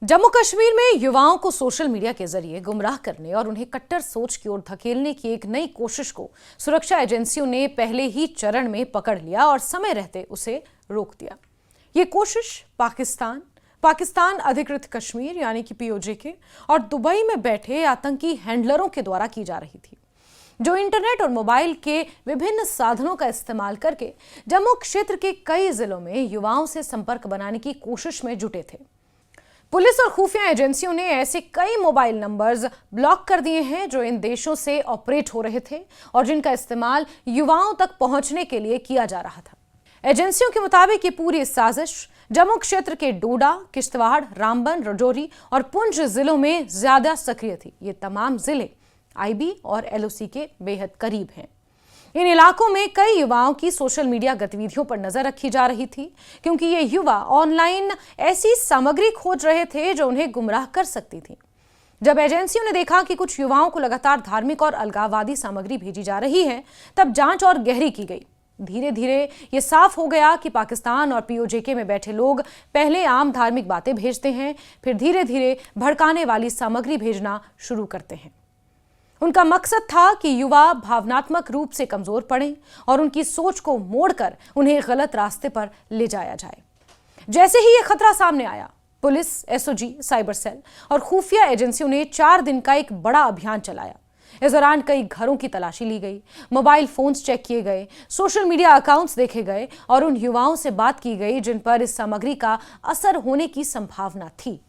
जम्मू कश्मीर में युवाओं को सोशल मीडिया के जरिए गुमराह करने और उन्हें कट्टर सोच की ओर धकेलने की एक नई कोशिश को सुरक्षा एजेंसियों ने पहले ही चरण में पकड़ लिया और समय रहते उसे रोक दिया। ये कोशिश पाकिस्तान अधिकृत कश्मीर यानी कि पीओजे और दुबई में बैठे आतंकी हैंडलरों के द्वारा की जा रही थी, जो इंटरनेट और मोबाइल के विभिन्न साधनों का इस्तेमाल करके जम्मू क्षेत्र के कई जिलों में युवाओं से संपर्क बनाने की कोशिश में जुटे थे। पुलिस और खुफिया एजेंसियों ने ऐसे कई मोबाइल नंबर्स ब्लॉक कर दिए हैं जो इन देशों से ऑपरेट हो रहे थे और जिनका इस्तेमाल युवाओं तक पहुंचने के लिए किया जा रहा था। एजेंसियों के मुताबिक ये पूरी साजिश जम्मू क्षेत्र के डोडा, किश्तवाड़, रामबन, राजौरी और पुंछ जिलों में ज्यादा सक्रिय थी। ये तमाम जिले आईबी और एलओसी के बेहद करीब हैं। इन इलाकों में कई युवाओं की सोशल मीडिया गतिविधियों पर नजर रखी जा रही थी, क्योंकि ये युवा ऑनलाइन ऐसी सामग्री खोज रहे थे जो उन्हें गुमराह कर सकती थी। जब एजेंसियों ने देखा कि कुछ युवाओं को लगातार धार्मिक और अलगाववादी सामग्री भेजी जा रही है, तब जांच और गहरी की गई। धीरे धीरे ये साफ हो गया कि पाकिस्तान और पीओजे में बैठे लोग पहले आम धार्मिक बातें भेजते हैं, फिर धीरे धीरे भड़काने वाली सामग्री भेजना शुरू करते हैं। उनका मकसद था कि युवा भावनात्मक रूप से कमजोर पड़ें और उनकी सोच को मोड़कर उन्हें गलत रास्ते पर ले जाया जाए। जैसे ही यह खतरा सामने आया, पुलिस, एसओजी, साइबर सेल और खुफिया एजेंसियों ने 4 दिन का एक बड़ा अभियान चलाया। इस दौरान कई घरों की तलाशी ली गई, मोबाइल फोन्स चेक किए गए, सोशल मीडिया अकाउंट्स देखे गए और उन युवाओं से बात की गई जिन पर इस सामग्री का असर होने की संभावना थी।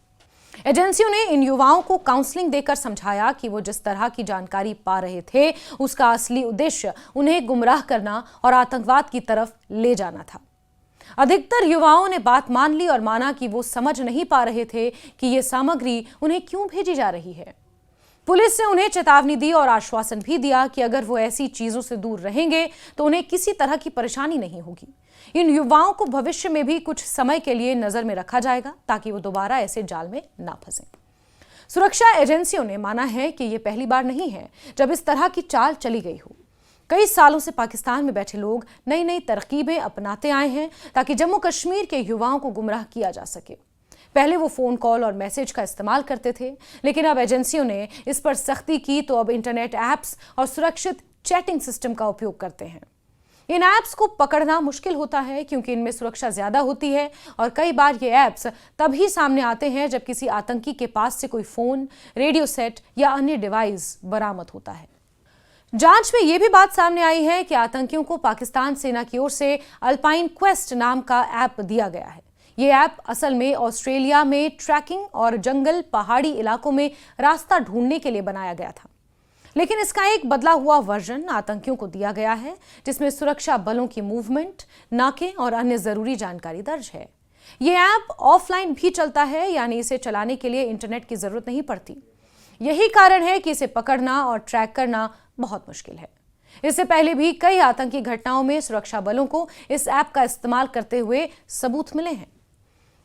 एजेंसियों ने इन युवाओं को काउंसलिंग देकर समझाया कि वो जिस तरह की जानकारी पा रहे थे उसका असली उद्देश्य उन्हें गुमराह करना और आतंकवाद की तरफ ले जाना था। अधिकतर युवाओं ने बात मान ली और माना कि वो समझ नहीं पा रहे थे कि ये सामग्री उन्हें क्यों भेजी जा रही है। पुलिस ने उन्हें चेतावनी दी और आश्वासन भी दिया कि अगर वो ऐसी चीजों से दूर रहेंगे तो उन्हें किसी तरह की परेशानी नहीं होगी। इन युवाओं को भविष्य में भी कुछ समय के लिए नजर में रखा जाएगा ताकि वो दोबारा ऐसे जाल में ना फंसे। सुरक्षा एजेंसियों ने माना है कि ये पहली बार नहीं है जब इस तरह की चाल चली गई हो। कई सालों से पाकिस्तान में बैठे लोग नई नई तरकीबें अपनाते आए हैं ताकि जम्मू कश्मीर के युवाओं को गुमराह किया जा सके। पहले वो फोन कॉल और मैसेज का इस्तेमाल करते थे, लेकिन अब एजेंसियों ने इस पर सख्ती की तो अब इंटरनेट ऐप्स और सुरक्षित चैटिंग सिस्टम का उपयोग करते हैं। इन ऐप्स को पकड़ना मुश्किल होता है क्योंकि इनमें सुरक्षा ज्यादा होती है और कई बार ये ऐप्स तभी सामने आते हैं जब किसी आतंकी के पास से कोई फोन, रेडियो सेट या अन्य डिवाइस बरामद होता है। जांच में यह भी बात सामने आई है कि आतंकियों को पाकिस्तान सेना की ओर से अल्पाइन क्वेस्ट नाम का ऐप दिया गया है। ये ऐप असल में ऑस्ट्रेलिया में ट्रैकिंग और जंगल, पहाड़ी इलाकों में रास्ता ढूंढने के लिए बनाया गया था, लेकिन इसका एक बदला हुआ वर्जन आतंकियों को दिया गया है जिसमें सुरक्षा बलों की मूवमेंट, नाके और अन्य जरूरी जानकारी दर्ज है। ये ऐप ऑफलाइन भी चलता है, यानी इसे चलाने के लिए इंटरनेट की जरूरत नहीं पड़ती। यही कारण है कि इसे पकड़ना और ट्रैक करना बहुत मुश्किल है। इससे पहले भी कई आतंकी घटनाओं में सुरक्षा बलों को इस ऐप का इस्तेमाल करते हुए सबूत मिले हैं।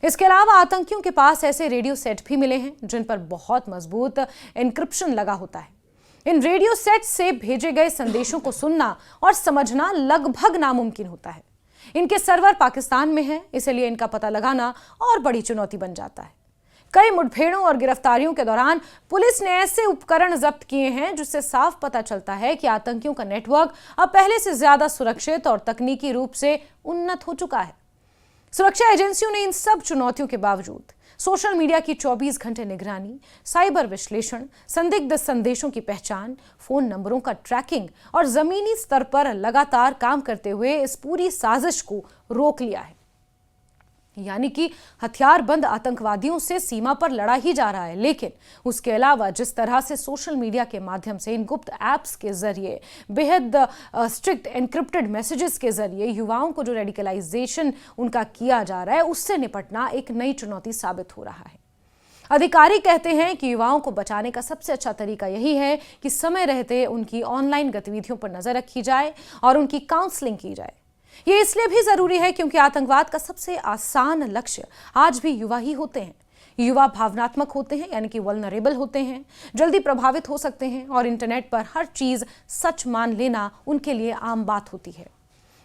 इसके अलावा आतंकियों के पास ऐसे रेडियो सेट भी मिले हैं जिन पर बहुत मजबूत एन्क्रिप्शन लगा होता है। इन रेडियो सेट से भेजे गए संदेशों को सुनना और समझना लगभग नामुमकिन होता है। इनके सर्वर पाकिस्तान में हैं, इसलिए इनका पता लगाना और बड़ी चुनौती बन जाता है। कई मुठभेड़ों और गिरफ्तारियों के दौरान पुलिस ने ऐसे उपकरण जब्त किए हैं जिससे साफ पता चलता है कि आतंकियों का नेटवर्क अब पहले से ज्यादा सुरक्षित और तकनीकी रूप से उन्नत हो चुका है। सुरक्षा एजेंसियों ने इन सब चुनौतियों के बावजूद सोशल मीडिया की 24 घंटे निगरानी, साइबर विश्लेषण, संदिग्ध संदेशों की पहचान, फोन नंबरों का ट्रैकिंग और जमीनी स्तर पर लगातार काम करते हुए इस पूरी साजिश को रोक लिया है। यानी कि हथियारबंद आतंकवादियों से सीमा पर लड़ा ही जा रहा है, लेकिन उसके अलावा जिस तरह से सोशल मीडिया के माध्यम से इन गुप्त ऐप्स के जरिए, बेहद स्ट्रिक्ट एनक्रिप्टेड मैसेजेस के जरिए युवाओं को जो रेडिकलाइजेशन उनका किया जा रहा है, उससे निपटना एक नई चुनौती साबित हो रहा है। अधिकारी कहते हैं कि युवाओं को बचाने का सबसे अच्छा तरीका यही है कि समय रहते उनकी ऑनलाइन गतिविधियों पर नजर रखी जाए और उनकी काउंसलिंग की जाए। ये इसलिए भी जरूरी है क्योंकि आतंकवाद का सबसे आसान लक्ष्य आज भी युवा ही होते हैं। युवा भावनात्मक होते हैं, यानी कि वल्नरेबल होते हैं, जल्दी प्रभावित हो सकते हैं और इंटरनेट पर हर चीज सच मान लेना उनके लिए आम बात होती है।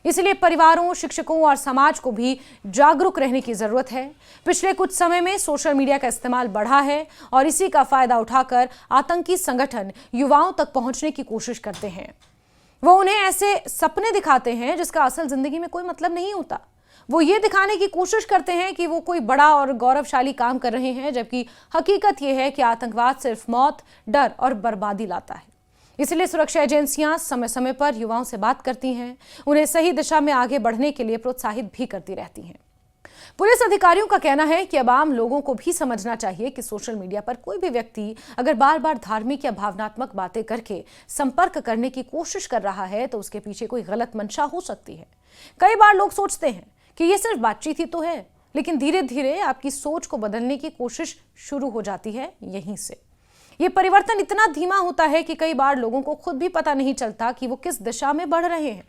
इसलिए परिवारों, शिक्षकों और समाज को भी जागरूक रहने की जरूरत है। पिछले कुछ समय में सोशल मीडिया का इस्तेमाल बढ़ा है और इसी का फायदा उठाकर आतंकी संगठन युवाओं तक पहुंचने की कोशिश करते हैं। वो उन्हें ऐसे सपने दिखाते हैं जिसका असल जिंदगी में कोई मतलब नहीं होता। वो ये दिखाने की कोशिश करते हैं कि वो कोई बड़ा और गौरवशाली काम कर रहे हैं, जबकि हकीकत यह है कि आतंकवाद सिर्फ मौत, डर और बर्बादी लाता है। इसलिए सुरक्षा एजेंसियां समय समय पर युवाओं से बात करती हैं, उन्हें सही दिशा में आगे बढ़ने के लिए प्रोत्साहित भी करती रहती हैं। पुलिस अधिकारियों का कहना है कि अब आम लोगों को भी समझना चाहिए कि सोशल मीडिया पर कोई भी व्यक्ति अगर बार बार धार्मिक या भावनात्मक बातें करके संपर्क करने की कोशिश कर रहा है तो उसके पीछे कोई गलत मंशा हो सकती है। कई बार लोग सोचते हैं कि ये सिर्फ बातचीत ही तो है, लेकिन धीरे धीरे आपकी सोच को बदलने की कोशिश शुरू हो जाती है यहीं से। ये परिवर्तन इतना धीमा होता है कि कई बार लोगों को खुद भी पता नहीं चलता कि वो किस दिशा में बढ़ रहे हैं।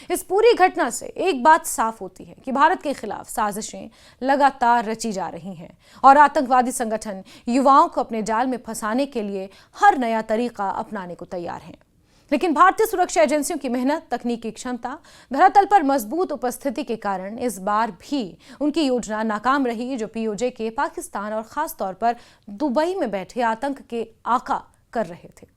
इस पूरी घटना से एक बात साफ होती है कि भारत के खिलाफ साजिशें लगातार रची जा रही हैं और आतंकवादी संगठन युवाओं को अपने जाल में फंसाने के लिए हर नया तरीका अपनाने को तैयार हैं। लेकिन भारतीय सुरक्षा एजेंसियों की मेहनत, तकनीकी क्षमता, धरातल पर मजबूत उपस्थिति के कारण इस बार भी उनकी योजना नाकाम रही, जो पीओजे के पाकिस्तान और खास तौर पर दुबई में बैठे आतंक के आका कर रहे थे।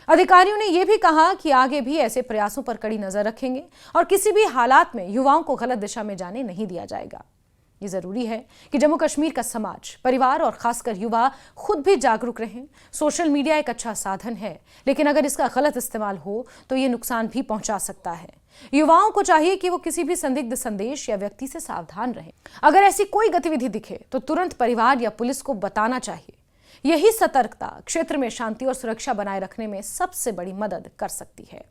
अधिकारियों ने यह भी कहा कि आगे भी ऐसे प्रयासों पर कड़ी नजर रखेंगे और किसी भी हालात में युवाओं को गलत दिशा में जाने नहीं दिया जाएगा। ये जरूरी है कि जम्मू कश्मीर का समाज, परिवार और खासकर युवा खुद भी जागरूक रहें। सोशल मीडिया एक अच्छा साधन है, लेकिन अगर इसका गलत इस्तेमाल हो तो ये नुकसान भी पहुंचा सकता है। युवाओं को चाहिए कि वो किसी भी संदिग्ध संदेश या व्यक्ति से सावधान रहें। अगर ऐसी कोई गतिविधि दिखे तो तुरंत परिवार या पुलिस को बताना चाहिए। यही सतर्कता क्षेत्र में शांति और सुरक्षा बनाए रखने में सबसे बड़ी मदद कर सकती है।